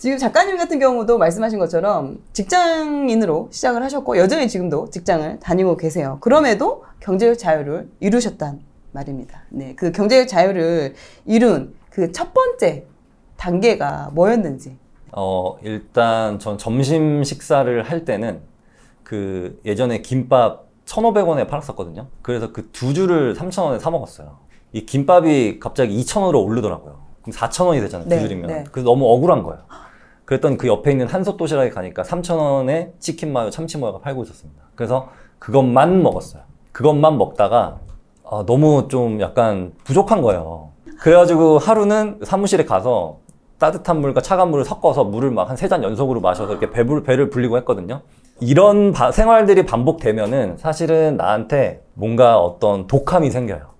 지금 작가님 같은 경우도 말씀하신 것처럼 직장인으로 시작을 하셨고 여전히 지금도 직장을 다니고 계세요. 그럼에도 경제적 자유를 이루셨단 말입니다. 네, 그 경제적 자유를 이룬 그 첫 번째 단계가 뭐였는지. 일단 전 점심 식사를 할 때는 그 예전에 김밥 1,500원에 팔았었거든요. 그래서 그 두 줄을 3,000원에 사 먹었어요. 이 김밥이 갑자기 2,000원으로 오르더라고요. 그럼 4,000원이 되잖아요. 두 줄이면. 네. 그래서 너무 억울한 거예요. 그랬더니 그 옆에 있는 한솥 도시락에 가니까 3,000원에 치킨 마요, 참치 마요가 팔고 있었습니다. 그래서 그것만 먹었어요. 그것만 먹다가 너무 좀 약간 부족한 거예요. 그래가지고 하루는 사무실에 가서 따뜻한 물과 차가운 물을 섞어서 물을 막 한 3잔 연속으로 마셔서 이렇게 배를 불리고 했거든요. 이런 생활들이 반복되면은 사실은 나한테 뭔가 어떤 독함이 생겨요.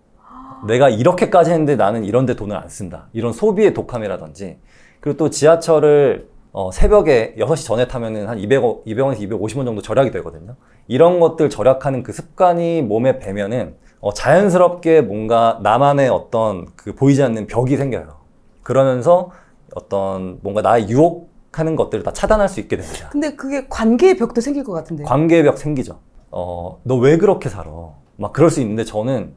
내가 이렇게까지 했는데 나는 이런 데 돈을 안 쓴다. 이런 소비의 독함이라든지. 그리고 또 지하철을 새벽에 6시 전에 타면은 한 200원에서 250원 정도 절약이 되거든요. 이런 것들 절약하는 그 습관이 몸에 배면은 자연스럽게 뭔가 나만의 어떤 그 보이지 않는 벽이 생겨요. 그러면서 어떤 뭔가 나의 유혹하는 것들을 다 차단할 수 있게 됩니다. 근데 그게 관계의 벽도 생길 것 같은데. 관계의 벽 생기죠. 너 왜 그렇게 살아? 막 그럴 수 있는데 저는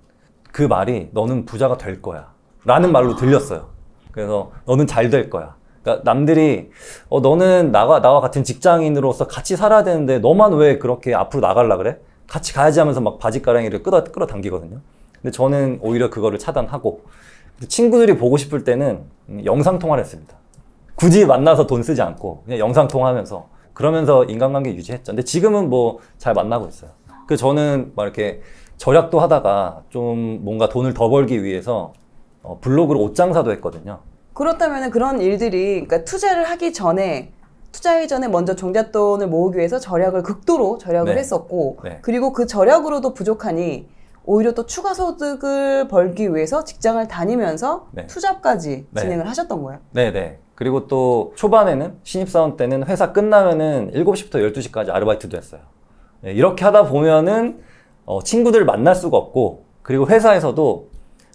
그 말이 너는 부자가 될 거야 라는 말로 들렸어요. 그래서 너는 잘 될 거야. 그러니까 남들이 너는 나와 같은 직장인으로서 같이 살아야 되는데 너만 왜 그렇게 앞으로 나가려고 그래? 같이 가야지 하면서 막 바지가랑이를 끌어당기거든요. 근데 저는 오히려 그거를 차단하고 친구들이 보고 싶을 때는 영상통화를 했습니다. 굳이 만나서 돈 쓰지 않고 그냥 영상통화하면서 그러면서 인간관계 유지했죠. 근데 지금은 뭐 잘 만나고 있어요. 그래서 저는 막 이렇게 절약도 하다가 좀 뭔가 돈을 더 벌기 위해서 블로그로 옷 장사도 했거든요. 그렇다면 그런 일들이 그러니까 투자하기 전에 먼저 종잣돈을 모으기 위해서 극도로 절약을 네. 했었고 네. 그리고 그 절약으로도 부족하니 오히려 또 추가 소득을 벌기 위해서 직장을 다니면서 네. 투잡까지 네. 진행을 하셨던 거예요. 네네. 그리고 또 초반에는 신입사원 때는 회사 끝나면은 7시부터 12시까지 아르바이트도 했어요. 네, 이렇게 하다 보면은 친구들을 만날 수가 없고 그리고 회사에서도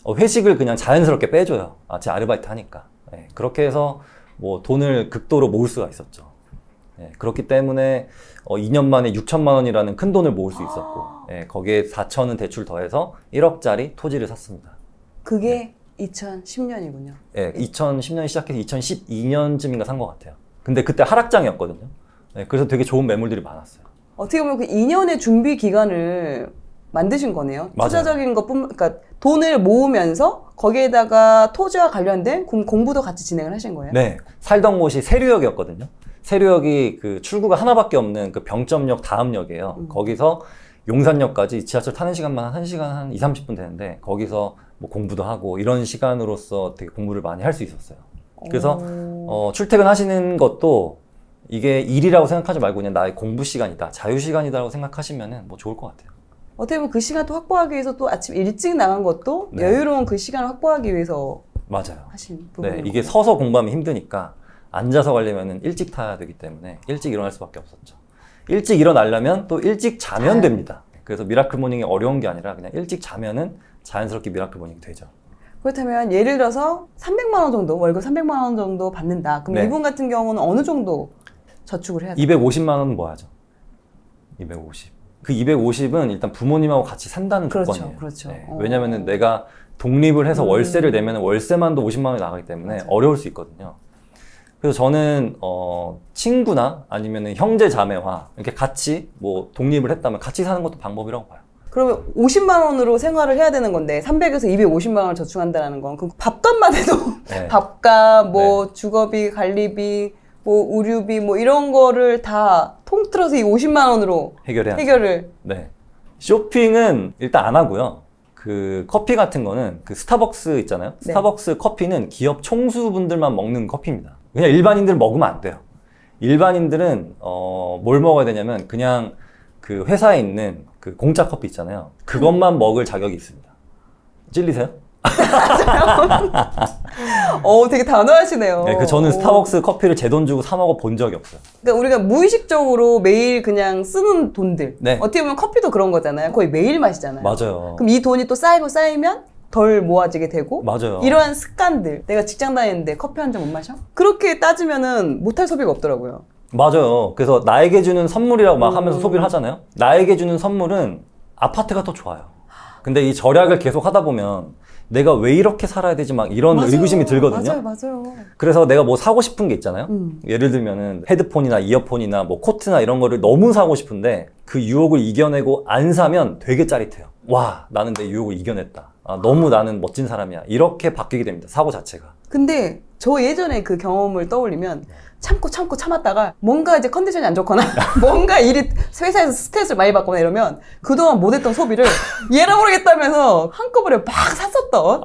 회식을 그냥 자연스럽게 빼줘요. 제 아르바이트 하니까. 네, 그렇게 해서 뭐 돈을 극도로 모을 수가 있었죠. 네, 그렇기 때문에 2년 만에 6천만 원이라는 큰 돈을 모을 수 있었고 네, 거기에 4천은 대출 더해서 1억짜리 토지를 샀습니다. 그게 2010년이군요. 네, 2010년 시작해서 2012년쯤인가 산 것 같아요. 근데 그때 하락장이었거든요. 네, 그래서 되게 좋은 매물들이 많았어요. 어떻게 보면 그 2년의 준비 기간을 만드신 거네요. 맞아요. 투자적인 그러니까 돈을 모으면서 거기에다가 토지와 관련된 공부도 같이 진행을 하신 거예요? 네. 살던 곳이 세류역이었거든요. 세류역이 그 출구가 하나밖에 없는 그 병점역 다음역이에요. 거기서 용산역까지 지하철 타는 시간만 한 1시간 한 2~30분 되는데 거기서 뭐 공부도 하고 이런 시간으로서 되게 공부를 많이 할 수 있었어요. 그래서 출퇴근하시는 것도 이게 일이라고 생각하지 말고 그냥 나의 공부 시간이다, 자유 시간이다라고 생각하시면은 뭐 좋을 것 같아요. 어떻게 보면 그 시간 또 확보하기 위해서 또 아침 일찍 나간 것도 네. 여유로운 그 시간을 확보하기 위해서 맞아요. 하신 부분인 네, 이게 서서 공부하면 힘드니까 앉아서 가려면은 일찍 타야 되기 때문에 일찍 일어날 수밖에 없었죠. 일찍 일어나려면 또 일찍 자면 됩니다. 그래서 미라클 모닝이 어려운 게 아니라 그냥 일찍 자면은 자연스럽게 미라클 모닝이 되죠. 그렇다면 예를 들어서 300만 원 정도, 월급 300만 원 정도 받는다. 그럼 네. 이분 같은 경우는 어느 정도 저축을 해야 돼요? 250만 원은 모아야죠. 250. 그 250은 일단 부모님하고 같이 산다는 그렇죠, 조건이에요. 그렇죠. 네. 왜냐면은 내가 독립을 해서 월세를 내면 월세만도 50만 원이 나가기 때문에 맞아요. 어려울 수 있거든요. 그래서 저는 친구나 아니면은 형제 자매와 이렇게 같이 뭐 독립을 했다면 같이 사는 것도 방법이라고 봐요. 그러면 50만 원으로 생활을 해야 되는 건데 300에서 250만 원을 저축한다는 건 그 밥값만 해도 네. 밥값, 뭐 네. 주거비, 관리비, 뭐 의료비 뭐 이런 거를 다 통틀어서 이 50만 원으로 해결을. 네. 쇼핑은 일단 안 하고요. 그 커피 같은 거는 그 스타벅스 있잖아요. 네. 스타벅스 커피는 기업 총수분들만 먹는 커피입니다. 그냥 일반인들 먹으면 안 돼요. 일반인들은 뭘 먹어야 되냐면 그냥 그 회사에 있는 그 공짜 커피 있잖아요. 그것만 먹을 자격이 있습니다. 찔리세요? 되게 단호하시네요. 네, 저는 스타벅스 커피를 제 돈 주고 사 먹어 본 적이 없어요. 그러니까 우리가 무의식적으로 매일 그냥 쓰는 돈들. 네. 어떻게 보면 커피도 그런 거잖아요. 거의 매일 마시잖아요. 맞아요. 그럼 이 돈이 또 쌓이면 덜 모아지게 되고 맞아요. 이러한 습관들 내가 직장 다니는데 커피 한 잔 못 마셔? 그렇게 따지면은 못할 소비가 없더라고요. 맞아요. 그래서 나에게 주는 선물이라고 막 하면서 소비를 하잖아요. 나에게 주는 선물은 아파트가 더 좋아요. 근데 이 절약을 계속 하다 보면 내가 왜 이렇게 살아야 되지 막 이런 맞아요. 의구심이 들거든요. 맞아요. 그래서 내가 뭐 사고 싶은 게 있잖아요. 예를 들면은 헤드폰이나 이어폰이나 뭐 코트나 이런 거를 너무 사고 싶은데 그 유혹을 이겨내고 안 사면 되게 짜릿해요. 와, 나는 내 유혹을 이겨냈다. 아, 너무 나는 멋진 사람이야. 이렇게 바뀌게 됩니다. 사고 자체가. 근데 저 예전에 그 경험을 떠올리면 참고 참았다가 뭔가 이제 컨디션이 안 좋거나 뭔가 일이 회사에서 스트레스를 많이 받거나 이러면 그동안 못했던 소비를 얘라 모르겠다면서 한꺼번에 막 샀었던.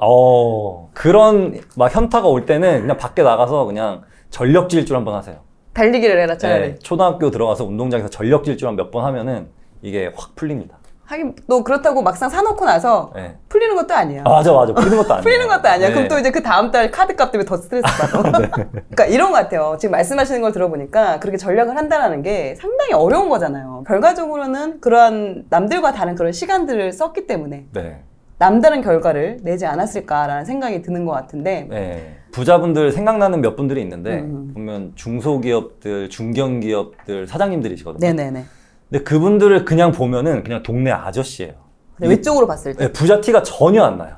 그런 막 현타가 올 때는 그냥 밖에 나가서 그냥 전력 질주 한번 하세요. 달리기를 해라 차라리. 네, 초등학교 들어가서 운동장에서 전력 질주 몇 번 하면은 이게 확 풀립니다. 하긴 또 그렇다고 막상 사놓고 나서 네. 풀리는 것도 아니야. 맞아. 풀리는 것도 아니야. 풀리는 것도 아니야. 네. 그럼 또 이제 그 다음 달 카드값 때문에 더 스트레스 받아. 네. 그러니까 이런 것 같아요. 지금 말씀하시는 걸 들어보니까 그렇게 전략을 한다는 게 상당히 어려운 거잖아요. 결과적으로는 그러한 남들과 다른 그런 시간들을 썼기 때문에 네. 남다른 결과를 내지 않았을까라는 생각이 드는 것 같은데. 네. 부자분들 생각나는 몇 분들이 있는데 보면 중소기업들, 중견기업들 사장님들이시거든요. 네네네. 근데 그분들을 그냥 보면은 그냥 동네 아저씨예요. 외적으로 봤을 때. 네, 부자 티가 전혀 안 나요.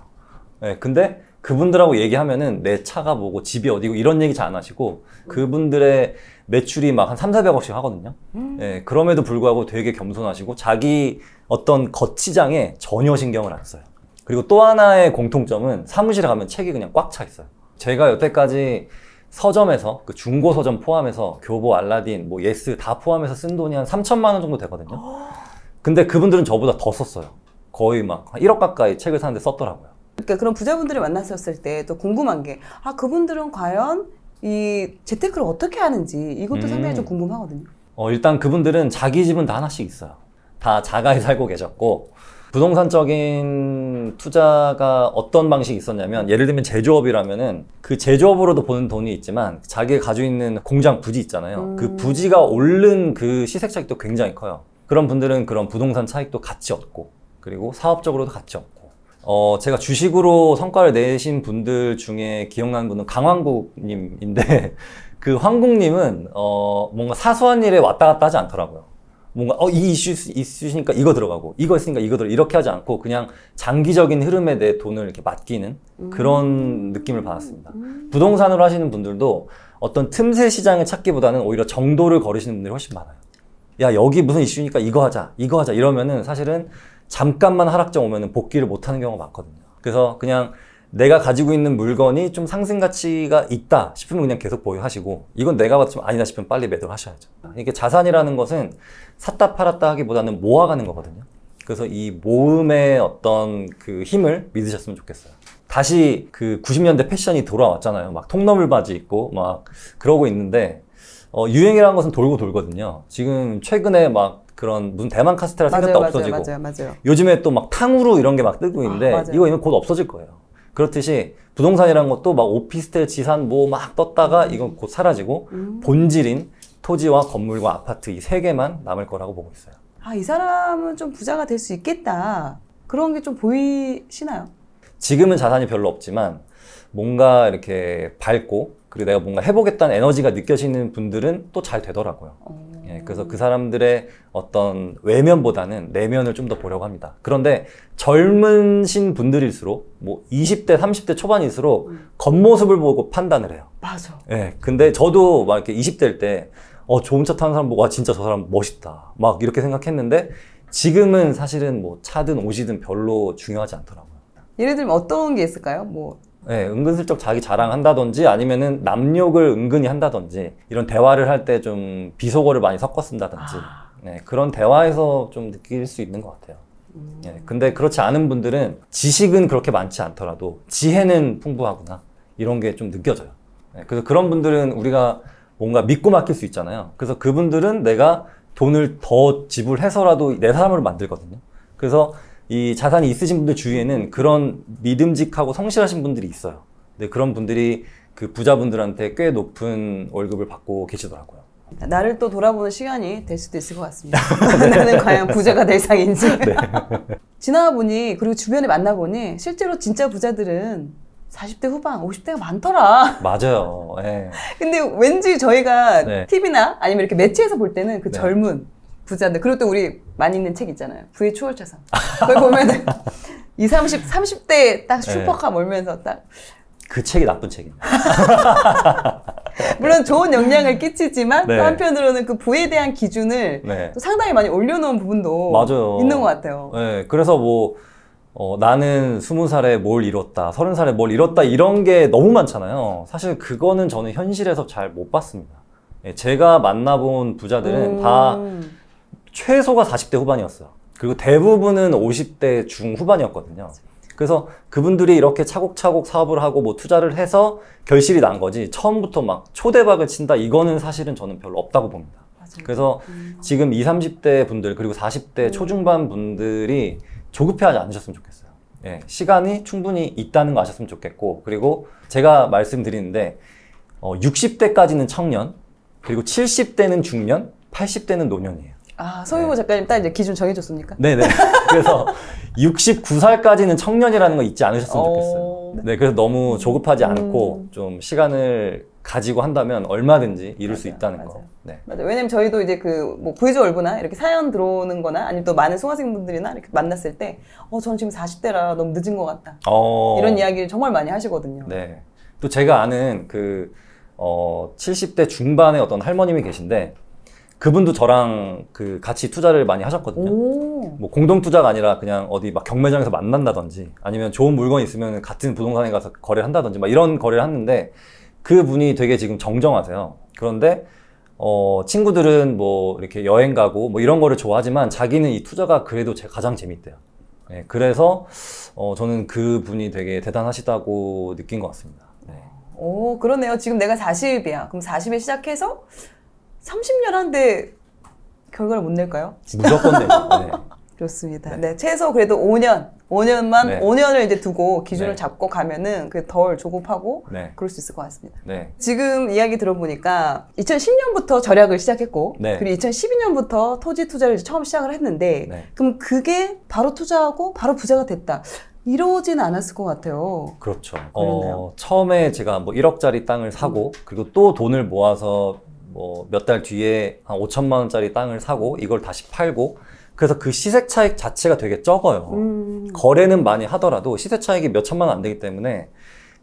네, 근데 그분들하고 얘기하면은 내 차가 뭐고 집이 어디고 이런 얘기 잘 안 하시고 그분들의 매출이 막 한 300~400억씩 하거든요. 네, 그럼에도 불구하고 되게 겸손하시고 자기 어떤 거치장에 전혀 신경을 안 써요. 그리고 또 하나의 공통점은 사무실에 가면 책이 그냥 꽉 차 있어요. 제가 여태까지 서점에서 그 중고 서점 포함해서 교보, 알라딘, 뭐 예스 다 포함해서 쓴 돈이 한 3천만 원 정도 되거든요. 근데 그분들은 저보다 더 썼어요. 거의 막 1억 가까이 책을 사는데 썼더라고요. 그러니까 그런 부자분들이 만났었을 때 또 궁금한 게 그분들은 과연 이 재테크를 어떻게 하는지 이것도 상당히 좀 궁금하거든요. 일단 그분들은 자기 집은 다 하나씩 있어요. 다 자가에 살고 계셨고 부동산적인 투자가 어떤 방식이 있었냐면 예를 들면 제조업이라면은 그 제조업으로도 버는 돈이 있지만 자기가 가지고 있는 공장 부지 있잖아요. 그 부지가 오른 그 시세 차익도 굉장히 커요. 그런 분들은 그런 부동산 차익도 같이 얻고 그리고 사업적으로도 같이 얻고 제가 주식으로 성과를 내신 분들 중에 기억나는 분은 강황국님인데 그 황국님은 뭔가 사소한 일에 왔다 갔다 하지 않더라고요. 뭔가 이 이슈시니까 이거 들어가고 이거 있으니까 이거 들어 이렇게 하지 않고 그냥 장기적인 흐름에 내 돈을 이렇게 맡기는 그런 느낌을 받았습니다. 부동산으로 하시는 분들도 어떤 틈새 시장을 찾기보다는 오히려 정도를 걸으시는 분들이 훨씬 많아요. 야 여기 무슨 이슈니까 이거 하자 이러면은 사실은 잠깐만 하락장 오면은 복귀를 못하는 경우가 많거든요. 그래서 그냥 내가 가지고 있는 물건이 좀 상승 가치가 있다 싶으면 그냥 계속 보유하시고 이건 내가 봐도 좀 아니다 싶으면 빨리 매도를 하셔야죠. 이게 자산이라는 것은 샀다 팔았다 하기보다는 모아가는 거거든요. 그래서 이 모음의 어떤 그 힘을 믿으셨으면 좋겠어요. 다시 그 90년대 패션이 돌아왔잖아요. 막 통너물 바지 입고 막 그러고 있는데 유행이라는 것은 돌고 돌거든요. 지금 최근에 막 그런 무슨 대만 카스테라 생겼다 없어지고 맞아요. 요즘에 또 막 탕후루 이런 게 막 뜨고 있는데 이거 이미 곧 없어질 거예요. 그렇듯이 부동산이라는 것도 막 오피스텔 지산 뭐 막 떴다가 이건 곧 사라지고 본질인 토지와 건물과 아파트 이 세 개만 남을 거라고 보고 있어요. 이 사람은 좀 부자가 될 수 있겠다. 그런 게 좀 보이시나요? 지금은 자산이 별로 없지만 뭔가 이렇게 밝고 그리고 내가 뭔가 해보겠다는 에너지가 느껴지는 분들은 또 잘 되더라고요. 예, 그래서 그 사람들의 어떤 외면보다는 내면을 좀 더 보려고 합니다. 그런데 젊으신 분들일수록 뭐 20대, 30대 초반일수록 겉모습을 보고 판단을 해요. 맞아. 예, 근데 저도 막 이렇게 20대일 때 좋은 차 타는 사람 보고 진짜 저 사람 멋있다. 막 이렇게 생각했는데 지금은 사실은 뭐 차든 옷이든 별로 중요하지 않더라고요. 예를 들면 어떤 게 있을까요? 네, 은근슬쩍 자기 자랑한다든지 아니면은 남욕을 은근히 한다든지 이런 대화를 할 때 좀 비속어를 많이 섞어 쓴다든지 네, 그런 대화에서 좀 느낄 수 있는 것 같아요. 네, 근데 그렇지 않은 분들은 지식은 그렇게 많지 않더라도 지혜는 풍부하구나 이런 게 좀 느껴져요. 네, 그래서 그런 분들은 우리가 뭔가 믿고 맡길 수 있잖아요. 그래서 그분들은 내가 돈을 더 지불해서라도 내 사람으로 만들거든요. 그래서 이 자산이 있으신 분들 주위에는 그런 믿음직하고 성실하신 분들이 있어요. 근데 그런 분들이 그 부자분들한테 꽤 높은 월급을 받고 계시더라고요. 나를 또 돌아보는 시간이 될 수도 있을 것 같습니다. 나는 과연 부자가 될 상인지. 네. 지나가 보니 그리고 주변에 만나보니 실제로 진짜 부자들은 40대 후반, 50대가 많더라. 맞아요. 예. 근데 왠지 저희가 네. TV나 아니면 이렇게 매체에서 볼 때는 그 네. 젊은 부자들, 그리고 또 우리 많이 읽는 책 있잖아요. 부의 추월차선. 거기 보면은 30대 딱 슈퍼카 몰면서 딱. 그 책이 나쁜 책입니다. 물론 좋은 영향을 끼치지만 네. 또 한편으로는 그 부에 대한 기준을 네. 또 상당히 많이 올려놓은 부분도 맞아요. 있는 것 같아요. 네. 그래서 뭐, 나는 20살에 뭘 이뤘다, 30살에 뭘 이뤘다, 이런 게 너무 많잖아요. 사실 그거는 저는 현실에서 잘 못 봤습니다. 예, 제가 만나본 부자들은 다 최소가 40대 후반이었어요. 그리고 대부분은 50대 중후반이었거든요. 그래서 그분들이 이렇게 차곡차곡 사업을 하고 뭐 투자를 해서 결실이 난 거지, 처음부터 막 초대박을 친다, 이거는 사실은 저는 별로 없다고 봅니다. 맞아요. 그래서 지금 20, 30대 분들 그리고 40대 초중반 분들이 조급해하지 않으셨으면 좋겠어요. 예, 시간이 충분히 있다는 거 아셨으면 좋겠고, 그리고 제가 말씀드리는데 60대까지는 청년, 그리고 70대는 중년, 80대는 노년이에요. 아, 서유보 작가님 딱 이제 기준 정해줬습니까? 네네. 그래서 69살까지는 청년이라는 거 잊지 않으셨으면 좋겠어요. 네, 그래서 너무 조급하지 않고 좀 시간을 가지고 한다면 얼마든지 이룰 수 있다는 거. 네. 맞아요. 왜냐면 저희도 이제 그 뭐 부의주 얼부나 이렇게 사연 들어오는 거나 아니면 또 많은 수강생분들이나 이렇게 만났을 때 저는 지금 40대라 너무 늦은 것 같다. 이런 이야기를 정말 많이 하시거든요. 네. 또 제가 아는 70대 중반의 어떤 할머님이 계신데, 그분도 저랑 같이 투자를 많이 하셨거든요. 뭐 공동 투자가 아니라 그냥 어디 막 경매장에서 만난다든지, 아니면 좋은 물건이 있으면 같은 부동산에 가서 거래를 한다든지, 막 이런 거래를 하는데, 그분이 되게 지금 정정하세요. 그런데 친구들은 뭐 이렇게 여행 가고 뭐 이런 거를 좋아하지만 자기는 이 투자가 그래도 가장 재밌대요. 네, 그래서 저는 그분이 되게 대단하시다고 느낀 것 같습니다. 네. 오, 그러네요. 지금 내가 40이야. 그럼 40에 시작해서 30년 한데 결과를 못 낼까요? 무조건 내죠. 네. 좋습니다. 네, 최소 그래도 5년만, 네. 5년을 이제 두고 기준을 네. 잡고 가면은 덜 조급하고 네. 그럴 수 있을 것 같습니다. 네. 지금 이야기 들어보니까 2010년부터 절약을 시작했고, 네. 그리고 2012년부터 토지 투자를 이제 처음 시작을 했는데, 네. 그럼 그게 바로 투자하고 바로 부자가 됐다. 이러진 않았을 것 같아요. 그렇죠. 그렇나요? 처음에 제가 뭐 1억짜리 땅을 사고, 그리고 또 돈을 모아서 뭐 몇 달 뒤에 한 5천만 원짜리 땅을 사고, 이걸 다시 팔고, 그래서 그 시세 차익 자체가 되게 적어요. 거래는 많이 하더라도 시세 차익이 몇 천만 원 안 되기 때문에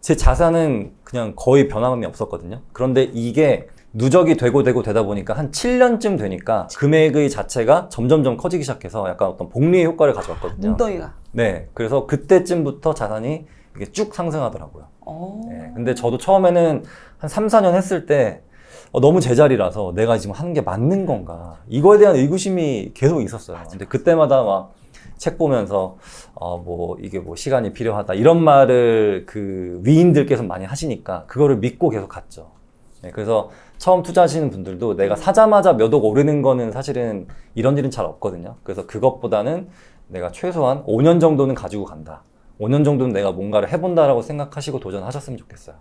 제 자산은 그냥 거의 변함이 없었거든요. 그런데 이게 누적이 되고 되다 보니까 한 7년쯤 되니까 금액의 자체가 점점점 커지기 시작해서 약간 어떤 복리의 효과를 가져왔거든요. 눈덩이가. 네, 그래서 그때쯤부터 자산이 이게 쭉 상승하더라고요. 네, 근데 저도 처음에는 한 3, 4년 했을 때 너무 제자리라서 내가 지금 하는 게 맞는 건가, 이거에 대한 의구심이 계속 있었어요. 근데 그때마다 막 책 보면서 뭐 이게 뭐 시간이 필요하다, 이런 말을 그 위인들께서 많이 하시니까 그거를 믿고 계속 갔죠. 네, 그래서 처음 투자하시는 분들도 내가 사자마자 몇 억 오르는 거는 사실은 이런 일은 잘 없거든요. 그래서 그것보다는 내가 최소한 5년 정도는 가지고 간다, 5년 정도는 내가 뭔가를 해본다라고 생각하시고 도전하셨으면 좋겠어요.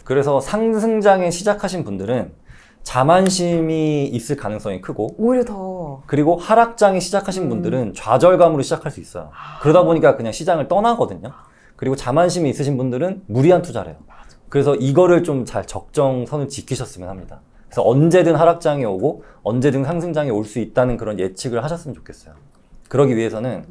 그래서 상승장에 시작하신 분들은 자만심이 있을 가능성이 크고, 오히려 더. 그리고 하락장에 시작하신 분들은 좌절감으로 시작할 수 있어요. 그러다 보니까 그냥 시장을 떠나거든요. 그리고 자만심이 있으신 분들은 무리한 투자를 해요. 그래서 이거를 좀 잘 적정선을 지키셨으면 합니다. 그래서 언제든 하락장이 오고 언제든 상승장이 올 수 있다는 그런 예측을 하셨으면 좋겠어요. 그러기 위해서는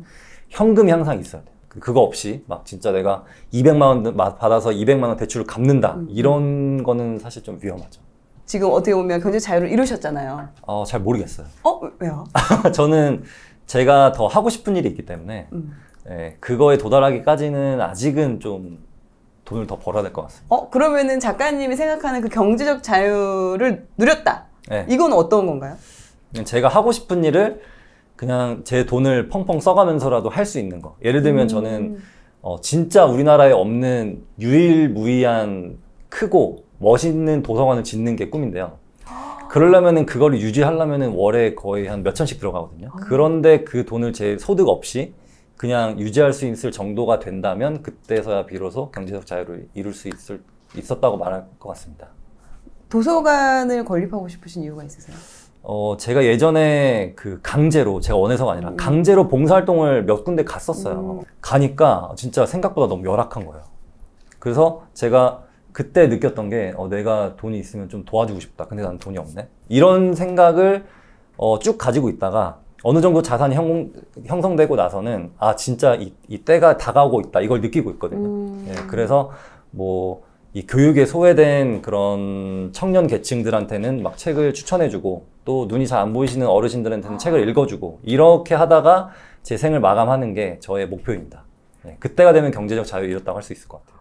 현금이 항상 있어야 돼요. 그거 없이 막 진짜 내가 200만 원 받아서 200만 원 대출을 갚는다, 이런 거는 사실 좀 위험하죠. 지금 어떻게 보면 경제 자유를 이루셨잖아요. 잘 모르겠어요. 왜요? 저는 제가 더 하고 싶은 일이 있기 때문에 네, 그거에 도달하기까지는 아직은 좀 돈을 더 벌어야 될 것 같습니다. 그러면은 작가님이 생각하는 그 경제적 자유를 누렸다. 네. 이건 어떤 건가요? 제가 하고 싶은 일을 그냥 제 돈을 펑펑 써가면서라도 할 수 있는 거. 예를 들면 저는 진짜 우리나라에 없는 유일무이한 크고 멋있는 도서관을 짓는 게 꿈인데요. 그러려면은 그거를 유지하려면은 월에 거의 한 몇 천씩 들어가거든요. 그런데 그 돈을 제 소득 없이 그냥 유지할 수 있을 정도가 된다면 그때서야 비로소 경제적 자유를 이룰 수 있었다고 말할 것 같습니다. 도서관을 건립하고 싶으신 이유가 있으세요? 제가 예전에 그 강제로, 제가 원해서가 아니라 강제로 봉사활동을 몇 군데 갔었어요. 가니까 진짜 생각보다 너무 열악한 거예요. 그래서 제가 그때 느꼈던 게 내가 돈이 있으면 좀 도와주고 싶다. 근데 난 돈이 없네. 이런 생각을 쭉 가지고 있다가 어느 정도 자산이 형성되고 나서는 진짜 이 때가 다가오고 있다. 이걸 느끼고 있거든요. 예, 그래서 뭐 이 교육에 소외된 그런 청년 계층들한테는 막 책을 추천해주고 또 눈이 잘 안 보이시는 어르신들한테는 책을 읽어주고 이렇게 하다가 제 생을 마감하는 게 저의 목표입니다. 예, 그때가 되면 경제적 자유를 이뤘다고 할 수 있을 것 같아요.